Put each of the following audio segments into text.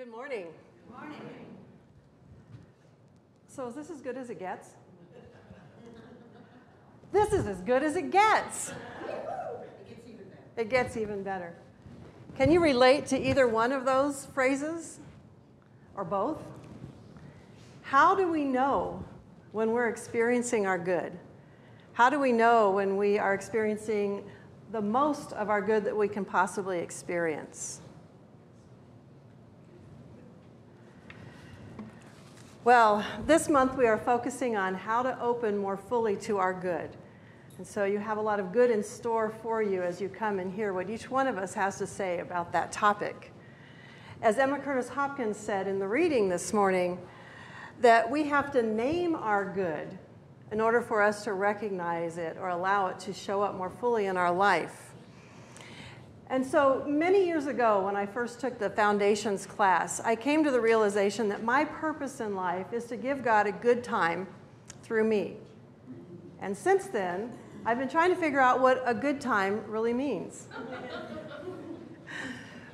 Good morning. Good morning. So is this as good as it gets? This is as good as it gets. It gets even better. Can you relate to either one of those phrases or both? How do we know when we're experiencing our good? How do we know when we are experiencing the most of our good that we can possibly experience? Well, this month we are focusing on how to open more fully to our good. And so you have a lot of good in store for you as you come and hear what each one of us has to say about that topic. As Emma Curtis Hopkins said in the reading this morning, that we have to name our good in order for us to recognize it or allow it to show up more fully in our life. And so many years ago, when I first took the Foundations class, I came to the realization that my purpose in life is to give God a good time through me. And since then, I've been trying to figure out what a good time really means.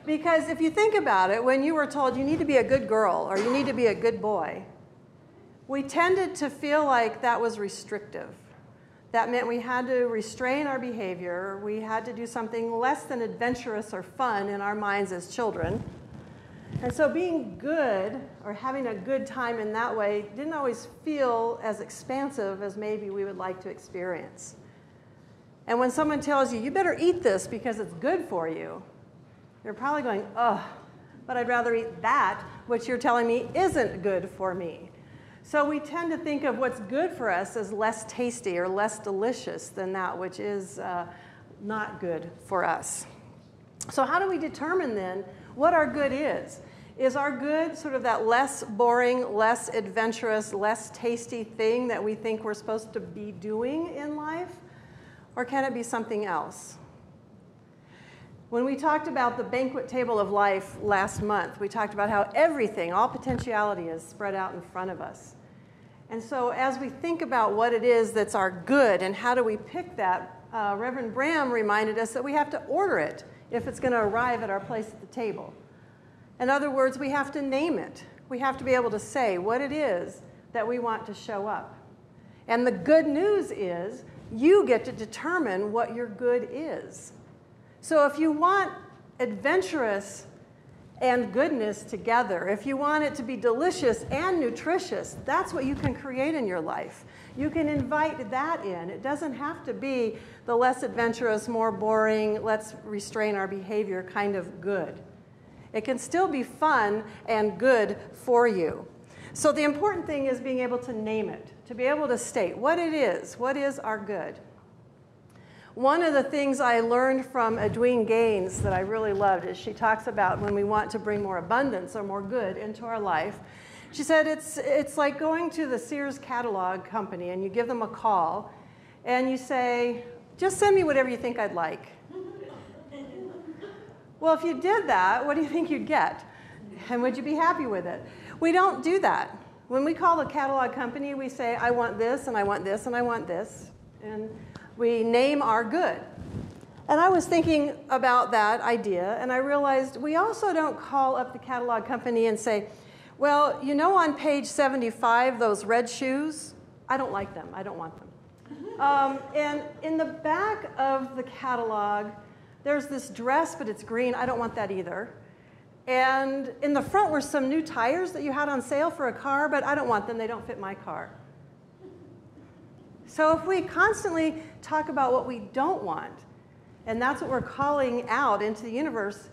Because if you think about it, when you were told you need to be a good girl or you need to be a good boy, we tended to feel like that was restrictive. That meant we had to restrain our behavior. We had to do something less than adventurous or fun in our minds as children. And so being good or having a good time in that way didn't always feel as expansive as maybe we would like to experience. And when someone tells you, you better eat this because it's good for you, you're probably going, oh, but I'd rather eat that, which you're telling me isn't good for me. So we tend to think of what's good for us as less tasty or less delicious than that which is not good for us. So how do we determine then what our good is? Is our good sort of that less boring, less adventurous, less tasty thing that we think we're supposed to be doing in life? Or can it be something else? When we talked about the banquet table of life last month, we talked about how everything, all potentiality is spread out in front of us. And so as we think about what it is that's our good and how do we pick that, Reverend Bram reminded us that we have to order it if it's going to arrive at our place at the table. In other words, we have to name it. We have to be able to say what it is that we want to show up. And the good news is you get to determine what your good is. So if you want adventurous and goodness together, if you want it to be delicious and nutritious, that's what you can create in your life. You can invite that in. It doesn't have to be the less adventurous, more boring, let's restrain our behavior kind of good. It can still be fun and good for you. So the important thing is being able to name it, to be able to state what it is. What is our good? One of the things I learned from Edwene Gaines that I really loved is she talks about when we want to bring more abundance or more good into our life. She said it's like going to the Sears catalog company and you give them a call and you say, just send me whatever you think I'd like. Well, if you did that, what do you think you'd get? And would you be happy with it? We don't do that. When we call the catalog company, we say, I want this, and I want this, and I want this. And we name our good. And I was thinking about that idea, and I realized we also don't call up the catalog company and say, well, you know on page 75, those red shoes, I don't like them. I don't want them. And in the back of the catalog, there's this dress, but it's green. I don't want that either. And in the front were some new tires that you had on sale for a car, but I don't want them. They don't fit my car. So if we constantly talk about what we don't want, and that's what we're calling out into the universe,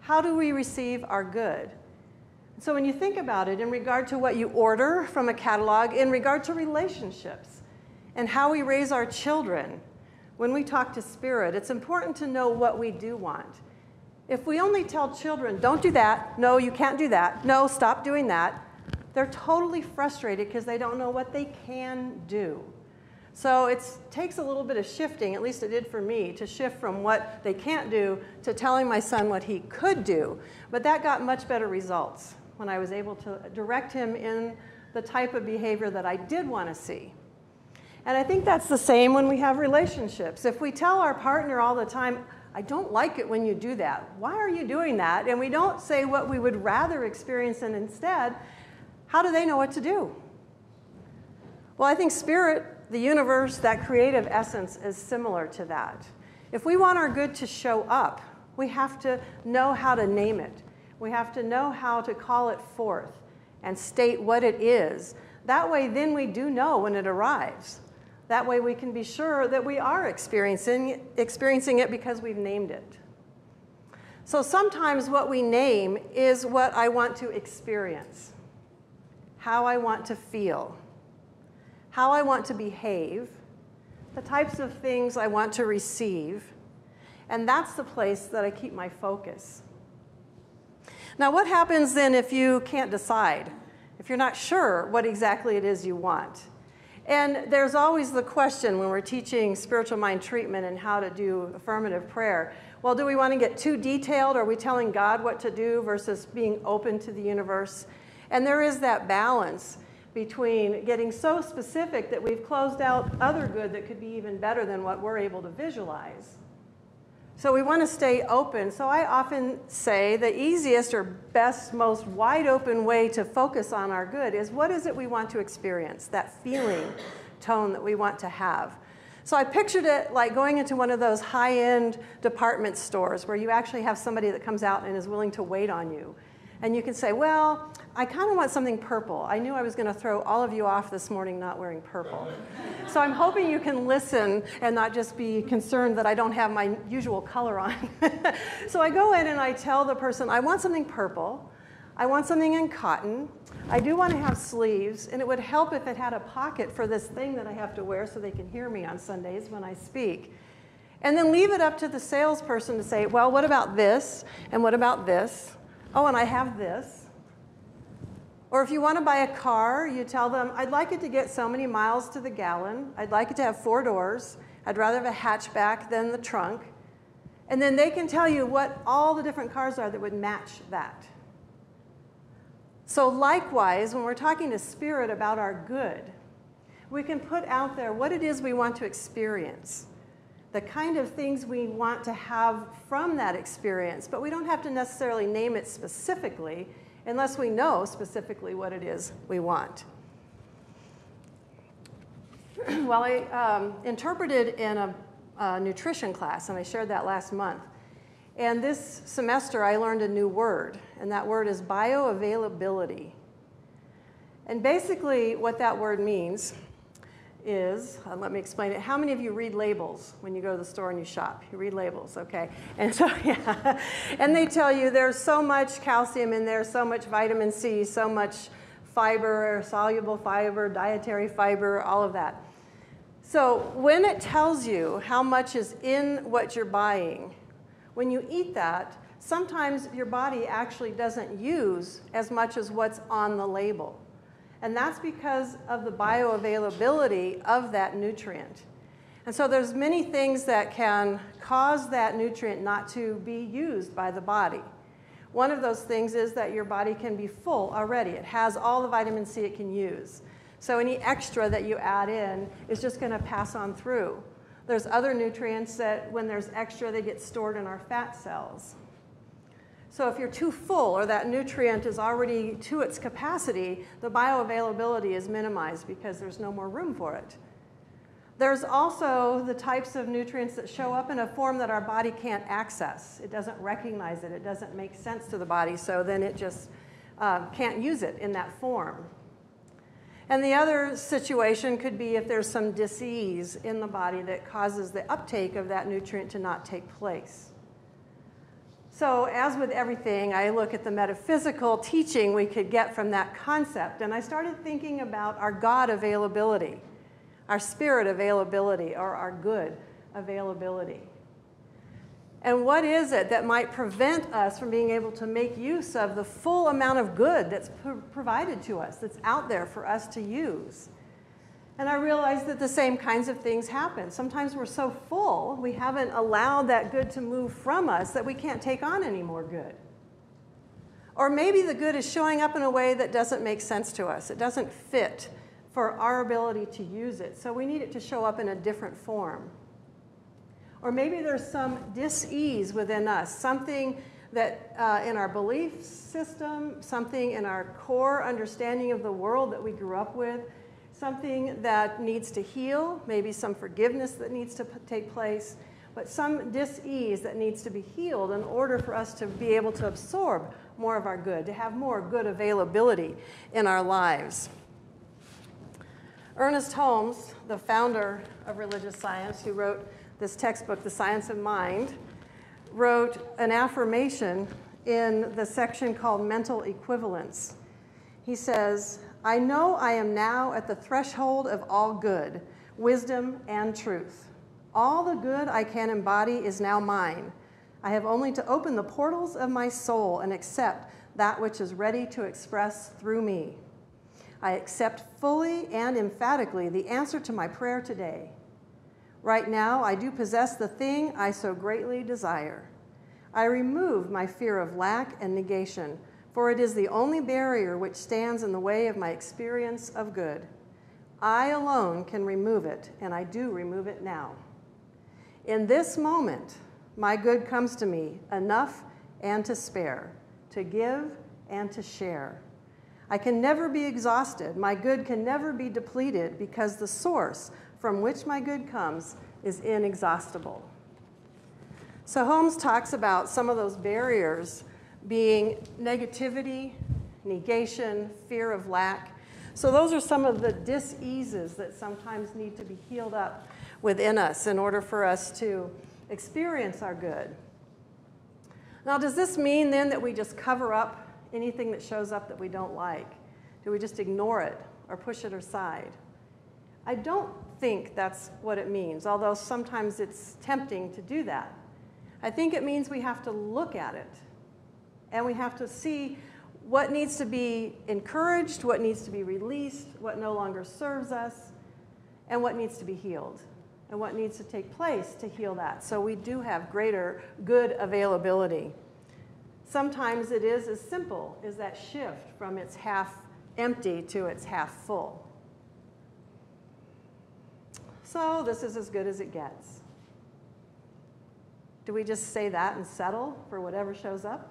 how do we receive our good? So when you think about it in regard to what you order from a catalog, in regard to relationships, and how we raise our children, when we talk to spirit, it's important to know what we do want. If we only tell children, don't do that, no, you can't do that, no, stop doing that, they're totally frustrated because they don't know what they can do. So it takes a little bit of shifting, at least it did for me, to shift from what they can't do to telling my son what he could do. But that got much better results when I was able to direct him in the type of behavior that I did want to see. And I think that's the same when we have relationships. If we tell our partner all the time, I don't like it when you do that. Why are you doing that? And we don't say what we would rather experience, and instead, how do they know what to do? Well, I think spirit, the universe, that creative essence is similar to that. If we want our good to show up, we have to know how to name it. We have to know how to call it forth and state what it is. That way, then we do know when it arrives. That way we can be sure that we are experiencing it because we've named it. So sometimes what we name is what I want to experience, how I want to feel, how I want to behave, the types of things I want to receive, and that's the place that I keep my focus. Now, what happens then if you can't decide, if you're not sure what exactly it is you want? And there's always the question when we're teaching spiritual mind treatment and how to do affirmative prayer. Well, do we want to get too detailed? Are we telling God what to do versus being open to the universe? And there is that balance between getting so specific that we've closed out other good that could be even better than what we're able to visualize. So we want to stay open. So I often say the easiest or best, most wide open way to focus on our good is what is it we want to experience, that feeling tone that we want to have. So I pictured it like going into one of those high-end department stores where you actually have somebody that comes out and is willing to wait on you. And you can say, well, I kind of want something purple. I knew I was going to throw all of you off this morning not wearing purple. So I'm hoping you can listen and not just be concerned that I don't have my usual color on. So I go in and I tell the person, I want something purple. I want something in cotton. I do want to have sleeves, and it would help if it had a pocket for this thing that I have to wear so they can hear me on Sundays when I speak. And then leave it up to the salesperson to say, well, what about this? And what about this? Oh, and I have this. Or if you want to buy a car, you tell them, I'd like it to get so many miles to the gallon. I'd like it to have 4 doors. I'd rather have a hatchback than the trunk. And then they can tell you what all the different cars are that would match that. So likewise, when we're talking to spirit about our good, we can put out there what it is we want to experience, the kind of things we want to have from that experience, but we don't have to necessarily name it specifically unless we know specifically what it is we want. Well, I interpreted in a nutrition class, and I shared that last month. And this semester, I learned a new word, and that word is bioavailability. And basically, what that word means is, let me explain it. How many of you read labels when you go to the store and you shop? You read labels, okay. And so, yeah, and they tell you there's so much calcium in there, so much vitamin C, so much fiber, soluble fiber, dietary fiber, all of that. So when it tells you how much is in what you're buying, when you eat that, sometimes your body actually doesn't use as much as what's on the label. And that's because of the bioavailability of that nutrient. And so there's many things that can cause that nutrient not to be used by the body. One of those things is that your body can be full already. It has all the vitamin C it can use. So any extra that you add in is just going to pass on through. There's other nutrients that when there's extra, they get stored in our fat cells. So if you're too full or that nutrient is already to its capacity, the bioavailability is minimized because there's no more room for it. There's also the types of nutrients that show up in a form that our body can't access. It doesn't recognize it. It doesn't make sense to the body, so then it just can't use it in that form. And the other situation could be if there's some disease in the body that causes the uptake of that nutrient to not take place. So as with everything, I look at the metaphysical teaching we could get from that concept. And I started thinking about our God availability, our spirit availability, or our good availability. And what is it that might prevent us from being able to make use of the full amount of good that's provided to us, that's out there for us to use? And I realized that the same kinds of things happen. Sometimes we're so full, we haven't allowed that good to move from us that we can't take on any more good. Or maybe the good is showing up in a way that doesn't make sense to us. It doesn't fit for our ability to use it. So we need it to show up in a different form. Or maybe there's some dis-ease within us, something that in our belief system, something in our core understanding of the world that we grew up with, something that needs to heal, maybe some forgiveness that needs to take place, but some dis-ease that needs to be healed in order for us to be able to absorb more of our good, to have more good availability in our lives. Ernest Holmes, the founder of religious science, who wrote this textbook, The Science of Mind, wrote an affirmation in the section called Mental Equivalence. He says, "I know I am now at the threshold of all good, wisdom, and truth. All the good I can embody is now mine. I have only to open the portals of my soul and accept that which is ready to express through me. I accept fully and emphatically the answer to my prayer today. Right now, I do possess the thing I so greatly desire. I remove my fear of lack and negation, for it is the only barrier which stands in the way of my experience of good. I alone can remove it, and I do remove it now. In this moment, my good comes to me, enough and to spare, to give and to share. I can never be exhausted. My good can never be depleted because the source from which my good comes is inexhaustible." So Holmes talks about some of those barriers being negativity, negation, fear of lack. So those are some of the dis-eases that sometimes need to be healed up within us in order for us to experience our good. Now, does this mean then that we just cover up anything that shows up that we don't like? Do we just ignore it or push it aside? I don't think that's what it means, although sometimes it's tempting to do that. I think it means we have to look at it, and we have to see what needs to be encouraged, what needs to be released, what no longer serves us, and what needs to be healed, and what needs to take place to heal that, so we do have greater good availability. Sometimes it is as simple as that shift from its half empty to its half full. So this is as good as it gets. Do we just say that and settle for whatever shows up?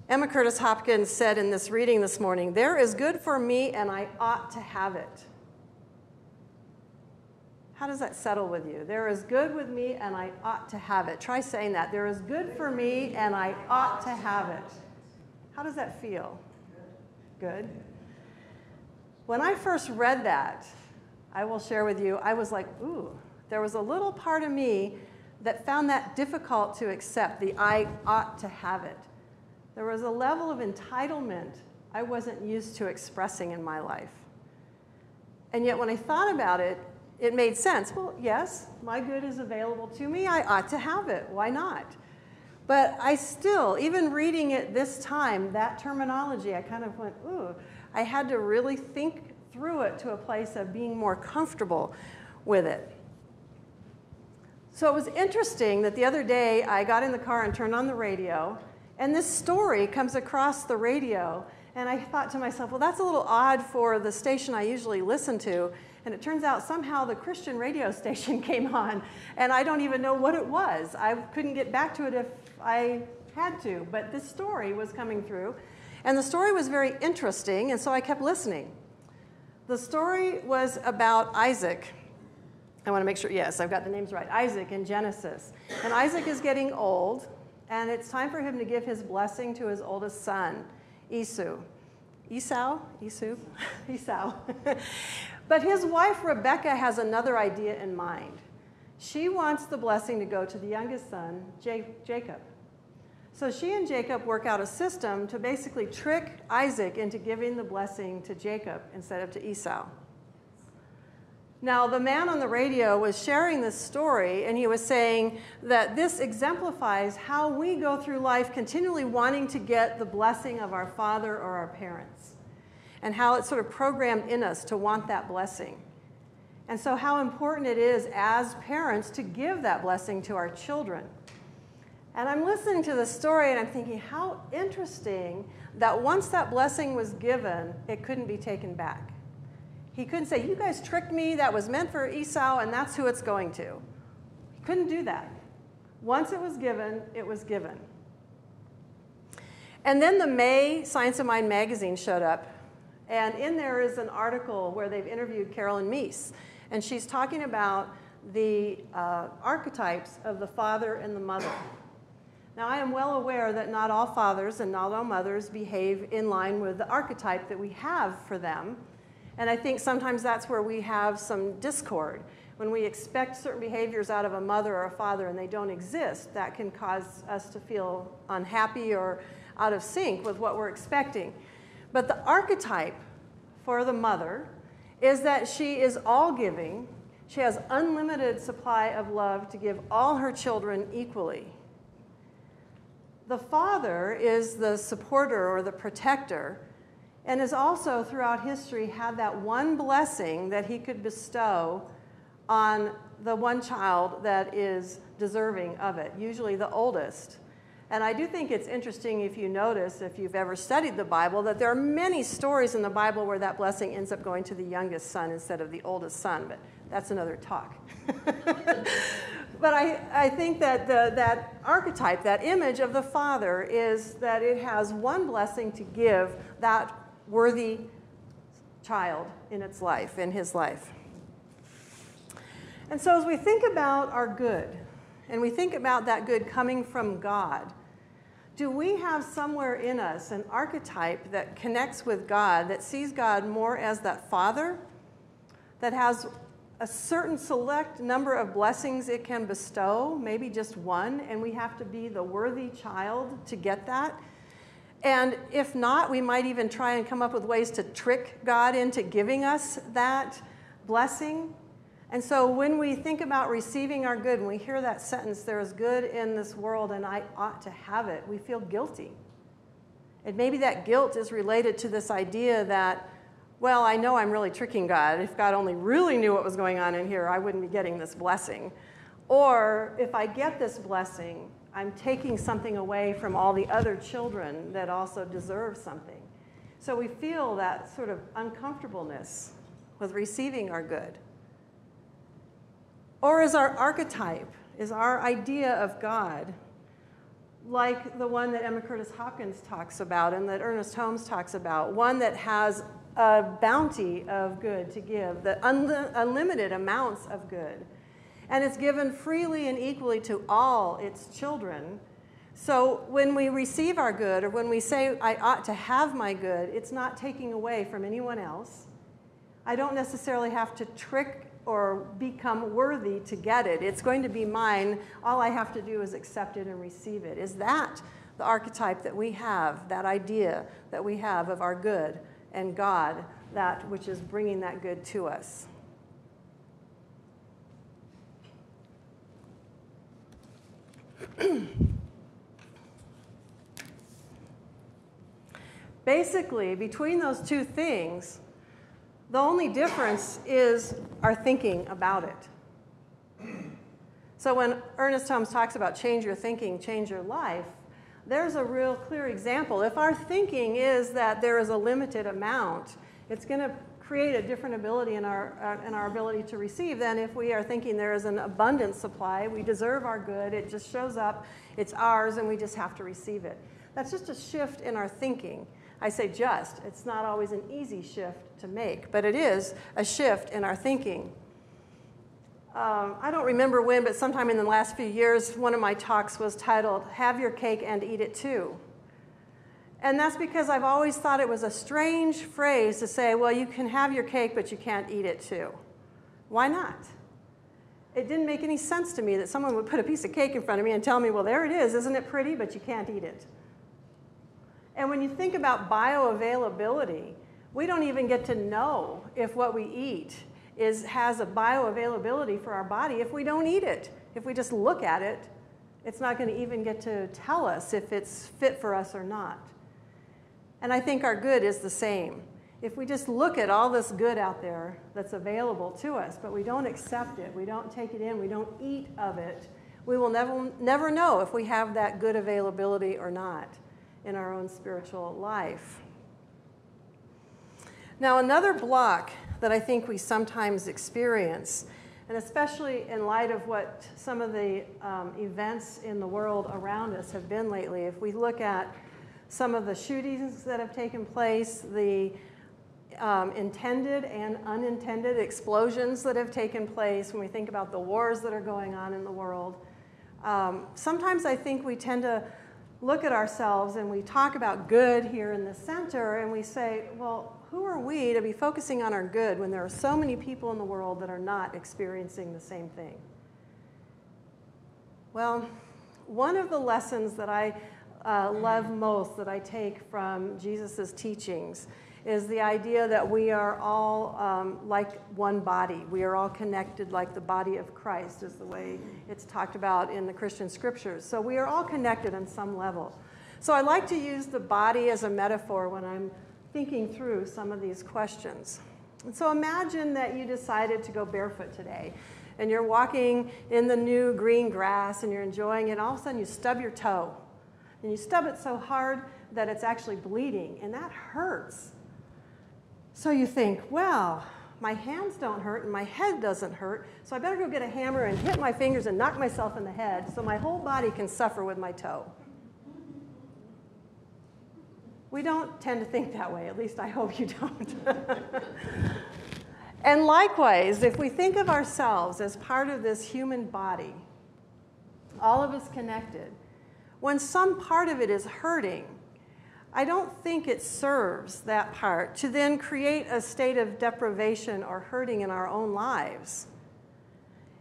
Emma Curtis Hopkins said in this reading this morning, "There is good for me and I ought to have it." How does that settle with you? There is good with me and I ought to have it. Try saying that. There is good for me and I ought to have it. How does that feel? Good. When I first read that, I will share with you, I was like, ooh, there was a little part of me that found that difficult to accept, the I ought to have it. There was a level of entitlement I wasn't used to expressing in my life. And yet when I thought about it, it made sense. Well, yes, my good is available to me. I ought to have it. Why not? But I still, even reading it this time, that terminology, I kind of went, ooh, I had to really think through it to a place of being more comfortable with it. So it was interesting that the other day I got in the car and turned on the radio, and this story comes across the radio, and I thought to myself, well, that's a little odd for the station I usually listen to. And it turns out somehow the Christian radio station came on, and I don't even know what it was. I couldn't get back to it if I had to, but this story was coming through. And the story was very interesting, and so I kept listening. The story was about Isaac. I want to make sure, yes, I've got the names right. Isaac in Genesis. And Isaac is getting old, and it's time for him to give his blessing to his oldest son, Esau. Esau. But his wife, Rebecca, has another idea in mind. She wants the blessing to go to the youngest son, Jacob. So she and Jacob work out a system to basically trick Isaac into giving the blessing to Jacob instead of to Esau. Now, the man on the radio was sharing this story, and he was saying that this exemplifies how we go through life continually wanting to get the blessing of our father or our parents, and how it's sort of programmed in us to want that blessing. And so how important it is as parents to give that blessing to our children. And I'm listening to the story, and I'm thinking, how interesting that once that blessing was given, it couldn't be taken back. He couldn't say, you guys tricked me, that was meant for Esau, and that's who it's going to. He couldn't do that. Once it was given, it was given. And then the May Science of Mind magazine showed up, and in there is an article where they've interviewed Carolyn Meese, and she's talking about the archetypes of the father and the mother. Now, I am well aware that not all fathers and not all mothers behave in line with the archetype that we have for them. And I think sometimes that's where we have some discord. When we expect certain behaviors out of a mother or a father and they don't exist, that can cause us to feel unhappy or out of sync with what we're expecting. But the archetype for the mother is that she is all-giving. She has unlimited supply of love to give all her children equally. The father is the supporter or the protector, and has also throughout history had that one blessing that he could bestow on the one child that is deserving of it, usually the oldest. And I do think it's interesting if you notice, if you've ever studied the Bible, that there are many stories in the Bible where that blessing ends up going to the youngest son instead of the oldest son, but that's another talk. But I think that that archetype, that image of the father, is that it has one blessing to give that worthy child in its life, in his life. And so as we think about our good, and we think about that good coming from God, do we have somewhere in us an archetype that connects with God, that sees God more as that father, that has a certain select number of blessings it can bestow, maybe just one, and we have to be the worthy child to get that? And if not, we might even try and come up with ways to trick God into giving us that blessing. And so when we think about receiving our good, when we hear that sentence, there is good in this world and I ought to have it, we feel guilty. And maybe that guilt is related to this idea that, well, I know I'm really tricking God. If God only really knew what was going on in here, I wouldn't be getting this blessing. Or if I get this blessing, I'm taking something away from all the other children that also deserve something. So we feel that sort of uncomfortableness with receiving our good. Or is our archetype, is our idea of God like the one that Emma Curtis Hopkins talks about and that Ernest Holmes talks about, one that has a bounty of good to give, the unlimited amounts of good. And it's given freely and equally to all its children. So when we receive our good, or when we say, I ought to have my good, it's not taking away from anyone else. I don't necessarily have to trick or become worthy to get it. It's going to be mine. All I have to do is accept it and receive it. Is that the archetype that we have, that idea that we have of our good and God, that which is bringing that good to us? Basically, between those two things, the only difference is our thinking about it. So when Ernest Holmes talks about change your thinking, change your life, there's a real clear example. If our thinking is that there is a limited amount, it's going to create a different ability in our ability to receive than if we are thinking there is an abundant supply, we deserve our good, it just shows up, it's ours, and we just have to receive it. That's just a shift in our thinking. I say just, it's not always an easy shift to make, but it is a shift in our thinking. I don't remember when, but sometime in the last few years, one of my talks was titled, Have Your Cake and Eat It Too. And that's because I've always thought it was a strange phrase to say, well, you can have your cake, but you can't eat it too. Why not? It didn't make any sense to me that someone would put a piece of cake in front of me and tell me, well, there it is, isn't it pretty, but you can't eat it. And when you think about bioavailability, we don't even get to know if what we eat has a bioavailability for our body if we don't eat it. If we just look at it, it's not going to even get to tell us if it's fit for us or not. And I think our good is the same. If we just look at all this good out there that's available to us, but we don't accept it, we don't take it in, we don't eat of it, we will never know if we have that good availability or not in our own spiritual life. Now, another block that I think we sometimes experience. And especially in light of what some of the events in the world around us have been lately. If we look at some of the shootings that have taken place, the intended and unintended explosions that have taken place, when we think about the wars that are going on in the world, sometimes I think we tend to look at ourselves and we talk about good here in the center and we say, well, who are we to be focusing on our good when there are so many people in the world that are not experiencing the same thing? Well, one of the lessons that I love most, that I take from Jesus' teachings, is the idea that we are all like one body. We are all connected like the body of Christ, is the way it's talked about in the Christian scriptures. So we are all connected on some level. So I like to use the body as a metaphor when I'm thinking through some of these questions. And so imagine that you decided to go barefoot today, and you're walking in the new green grass, and you're enjoying it, and all of a sudden you stub your toe. And you stub it so hard that it's actually bleeding, and that hurts. So you think, well, my hands don't hurt and my head doesn't hurt, so I better go get a hammer and hit my fingers and knock myself in the head so my whole body can suffer with my toe. We don't tend to think that way, at least I hope you don't. And likewise, if we think of ourselves as part of this human body, all of us connected, when some part of it is hurting, I don't think it serves that part to then create a state of deprivation or hurting in our own lives.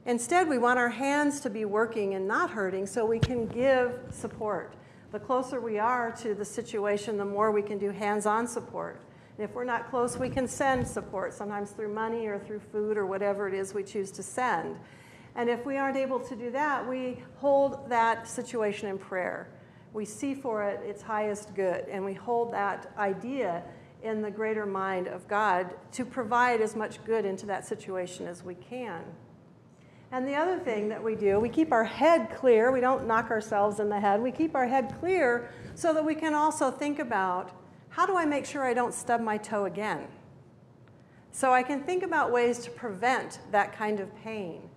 Instead, we want our hands to be working and not hurting so we can give support. The closer we are to the situation, the more we can do hands-on support. And if we're not close, we can send support, sometimes through money or through food or whatever it is we choose to send. And if we aren't able to do that, we hold that situation in prayer. We see for it its highest good, and we hold that idea in the greater mind of God to provide as much good into that situation as we can. And the other thing that we do, we keep our head clear. We don't knock ourselves in the head. We keep our head clear so that we can also think about, how do I make sure I don't stub my toe again? So I can think about ways to prevent that kind of pain,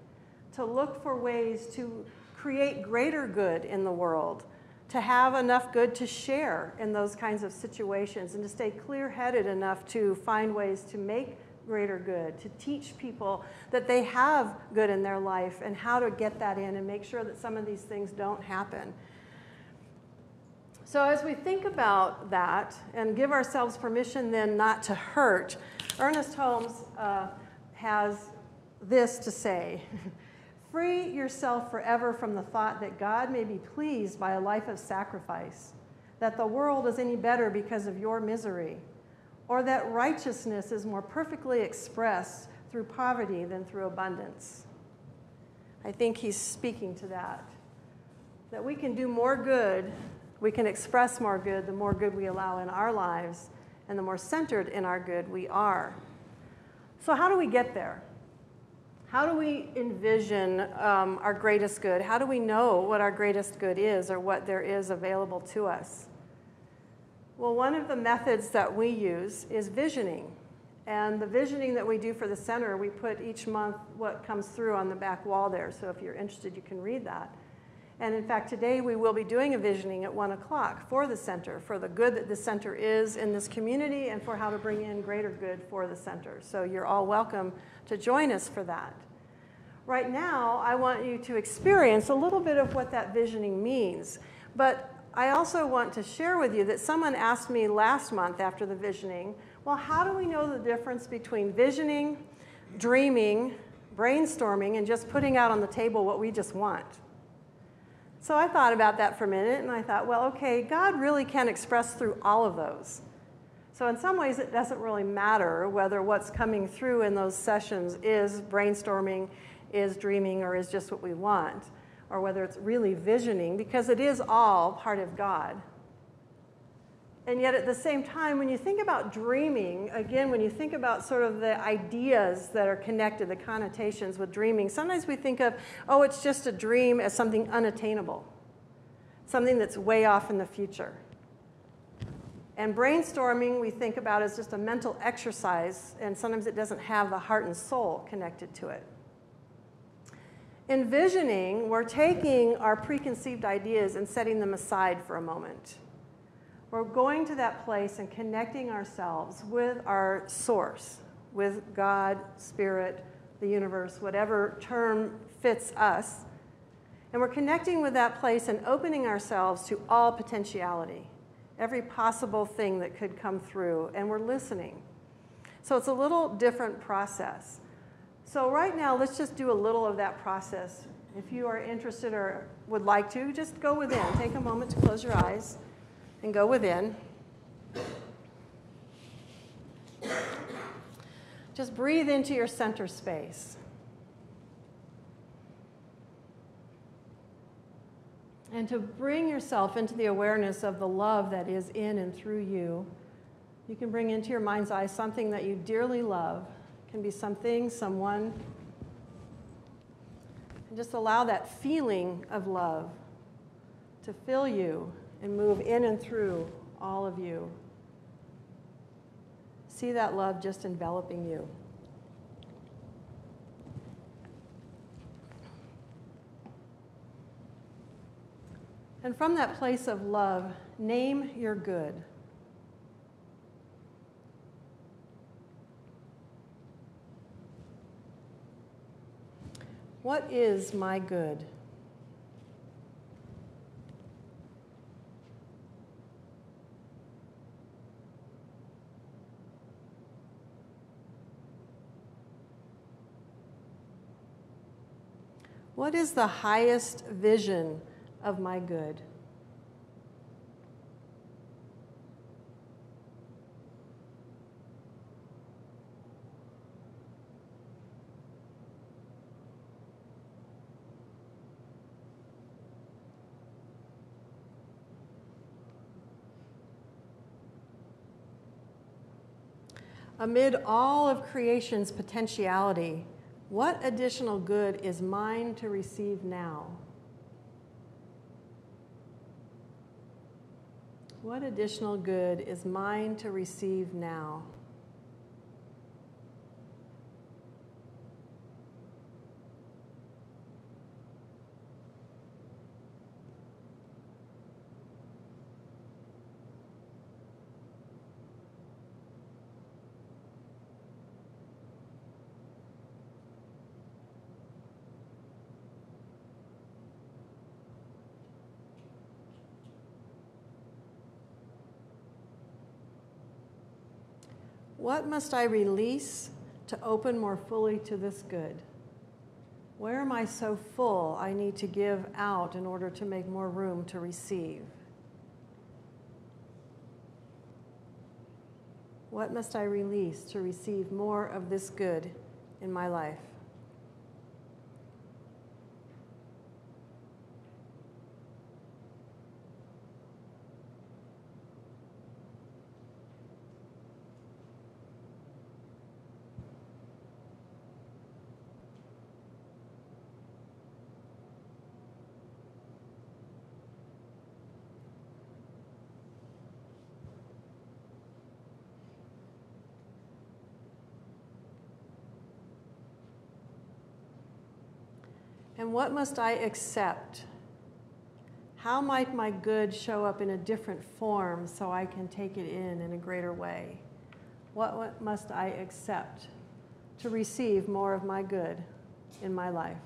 to look for ways to create greater good in the world, to have enough good to share in those kinds of situations, and to stay clear-headed enough to find ways to make greater good, to teach people that they have good in their life and how to get that in and make sure that some of these things don't happen. So as we think about that and give ourselves permission then not to hurt, Ernest Holmes has this to say. Free yourself forever from the thought that God may be pleased by a life of sacrifice, that the world is any better because of your misery, or that righteousness is more perfectly expressed through poverty than through abundance. I think he's speaking to that we can do more good, we can express more good, the more good we allow in our lives, and the more centered in our good we are. So how do we get there? How do we envision our greatest good? How do we know what our greatest good is or what there is available to us? Well, one of the methods that we use is visioning. And the visioning that we do for the center, we put each month what comes through on the back wall there. So if you're interested, you can read that. And in fact, today we will be doing a visioning at 1 o'clock for the center, for the good that the center is in this community and for how to bring in greater good for the center. So you're all welcome to join us for that. Right now, I want you to experience a little bit of what that visioning means. But I also want to share with you that someone asked me last month after the visioning, well, how do we know the difference between visioning, dreaming, brainstorming, and just putting out on the table what we just want? So I thought about that for a minute, and I thought, well, okay, God really can express through all of those. So in some ways, it doesn't really matter whether what's coming through in those sessions is brainstorming, is dreaming, or is just what we want, or whether it's really visioning, because it is all part of God. And yet at the same time, when you think about dreaming, again, when you think about sort of the ideas that are connected, the connotations with dreaming, sometimes we think of, oh, it's just a dream as something unattainable, something that's way off in the future. And brainstorming we think about as just a mental exercise, and sometimes it doesn't have the heart and soul connected to it. Envisioning, we're taking our preconceived ideas and setting them aside for a moment. We're going to that place and connecting ourselves with our source, with God, Spirit, the universe, whatever term fits us. And we're connecting with that place and opening ourselves to all potentiality, every possible thing that could come through, and we're listening. So it's a little different process. So right now, let's just do a little of that process. If you are interested or would like to, just go within. Take a moment to close your eyes and go within. Just breathe into your center space. And to bring yourself into the awareness of the love that is in and through you, you can bring into your mind's eye something that you dearly love. It can be something, someone. And just allow that feeling of love to fill you and move in and through all of you. See that love just enveloping you. And from that place of love, name your good. What is my good? What is the highest vision of my good? Amid all of creation's potentiality, what additional good is mine to receive now? What additional good is mine to receive now? What must I release to open more fully to this good? Where am I so full I need to give out in order to make more room to receive? What must I release to receive more of this good in my life? And what must I accept? How might my good show up in a different form so I can take it in a greater way? What must I accept to receive more of my good in my life?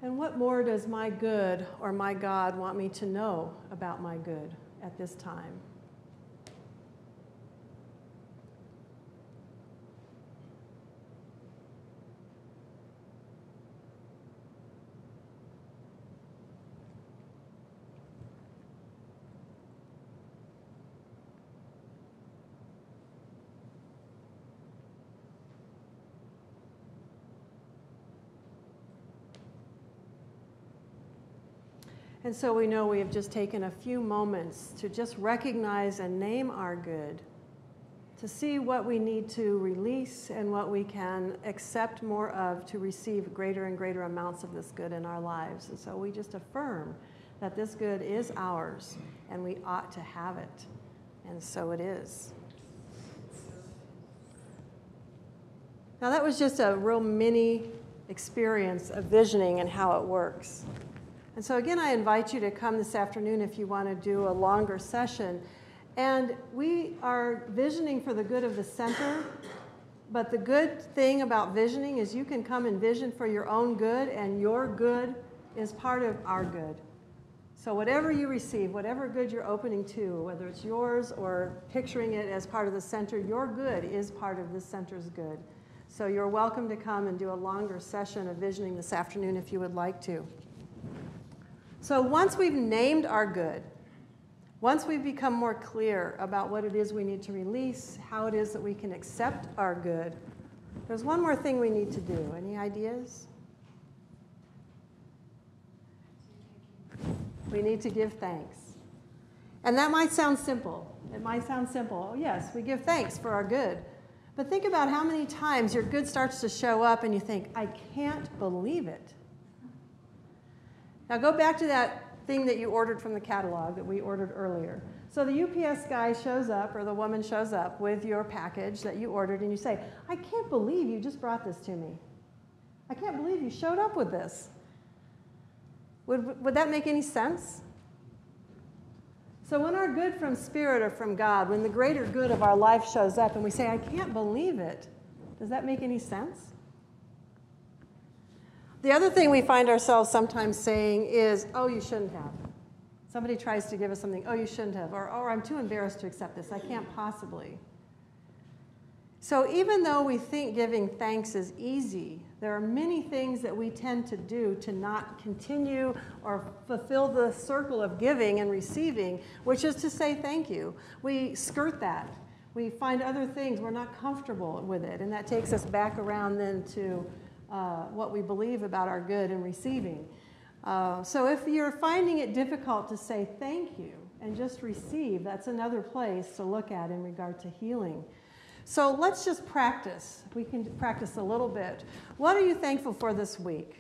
And what more does my good or my God want me to know about my good at this time? And so we know we have just taken a few moments to just recognize and name our good, to see what we need to release and what we can accept more of to receive greater and greater amounts of this good in our lives. And so we just affirm that this good is ours and we ought to have it. And so it is. Now that was just a real mini experience of visioning and how it works. And so again, I invite you to come this afternoon if you want to do a longer session. And we are visioning for the good of the center, but the good thing about visioning is you can come and vision for your own good, and your good is part of our good. So whatever you receive, whatever good you're opening to, whether it's yours or picturing it as part of the center, your good is part of the center's good. So you're welcome to come and do a longer session of visioning this afternoon if you would like to. So once we've named our good, once we've become more clear about what it is we need to release, how it is that we can accept our good, there's one more thing we need to do. Any ideas? We need to give thanks. And that might sound simple. It might sound simple. Oh, yes, we give thanks for our good. But think about how many times your good starts to show up and you think, I can't believe it. Now go back to that thing that you ordered from the catalog that we ordered earlier. So the UPS guy shows up, or the woman shows up with your package that you ordered, and you say, I can't believe you just brought this to me. I can't believe you showed up with this. Would that make any sense? So when our good from Spirit or from God, when the greater good of our life shows up and we say, I can't believe it, does that make any sense? The other thing we find ourselves sometimes saying is, oh, you shouldn't have. Somebody tries to give us something, oh, you shouldn't have, or oh, I'm too embarrassed to accept this. I can't possibly. So even though we think giving thanks is easy, there are many things that we tend to do to not continue or fulfill the circle of giving and receiving, which is to say thank you. We skirt that. We find other things. We're not comfortable with it, and that takes us back around then to what we believe about our good and receiving. So if you're finding it difficult to say thank you and just receive, that's another place to look at in regard to healing. So let's just practice. We can practice a little bit. What are you thankful for this week?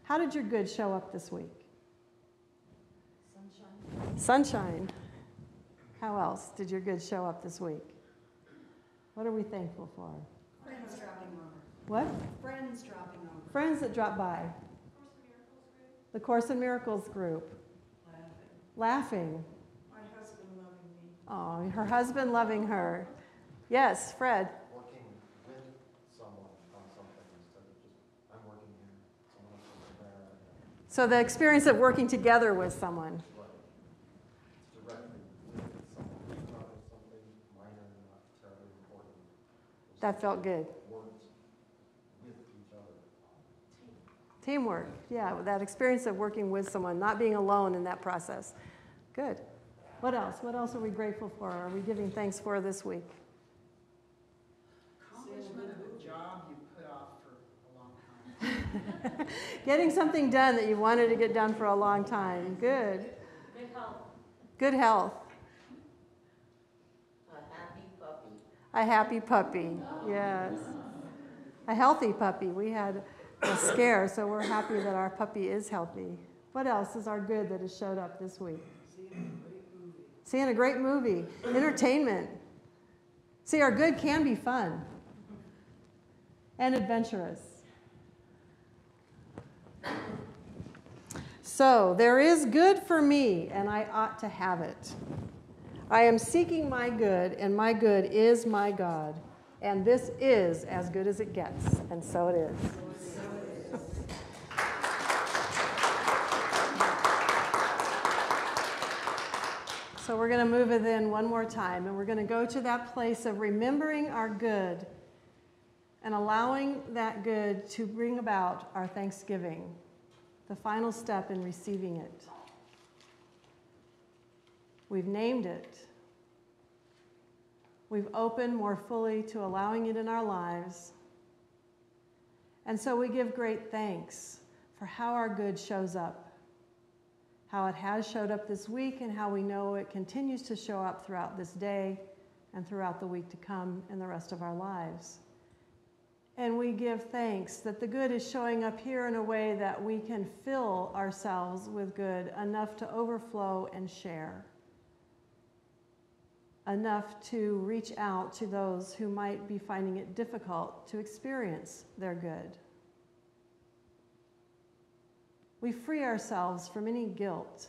How did your good show up this week? Sunshine. Sunshine. How else did your good show up this week? What are we thankful for? Friends dropping over. What? Friends dropping over. Friends that drop by. The Course in Miracles group. Laughing. My husband loving me. Oh, her husband loving her. Yes, Fred. Working with someone on something instead of just, I'm working here, someone else is there. So the experience of working together with someone. Right. Directly with someone, not as something minor, not terribly important. That felt good. Worked with each other. Teamwork, yeah, that experience of working with someone, not being alone in that process. Good. What else? What else are we grateful for? Are we giving thanks for this week? Accomplishment of a job you put off for a long time. Getting something done that you wanted to get done for a long time. Good. Good health. Good health. A happy puppy. A happy puppy, yes. A healthy puppy. We had a scare, so we're happy that our puppy is healthy. What else is our good that has showed up this week? Seeing a great movie. Entertainment. See, our good can be fun and adventurous. So, there is good for me, and I ought to have it. I am seeking my good, and my good is my God. And this is as good as it gets, and so it is. So we're going to move it in one more time, and we're going to go to that place of remembering our good and allowing that good to bring about our thanksgiving, the final step in receiving it. We've named it. We've opened more fully to allowing it in our lives. And so we give great thanks for how our good shows up how it has showed up this week and how we know it continues to show up throughout this day and throughout the week to come and the rest of our lives. And we give thanks that the good is showing up here in a way that we can fill ourselves with good enough to overflow and share, enough to reach out to those who might be finding it difficult to experience their good. We free ourselves from any guilt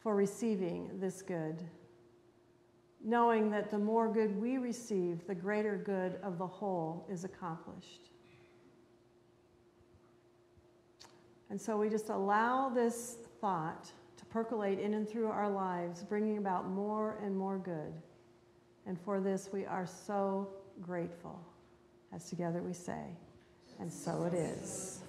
for receiving this good, knowing that the more good we receive, the greater good of the whole is accomplished. And so we just allow this thought to percolate in and through our lives, bringing about more and more good. And for this, we are so grateful. As together we say, and so it is.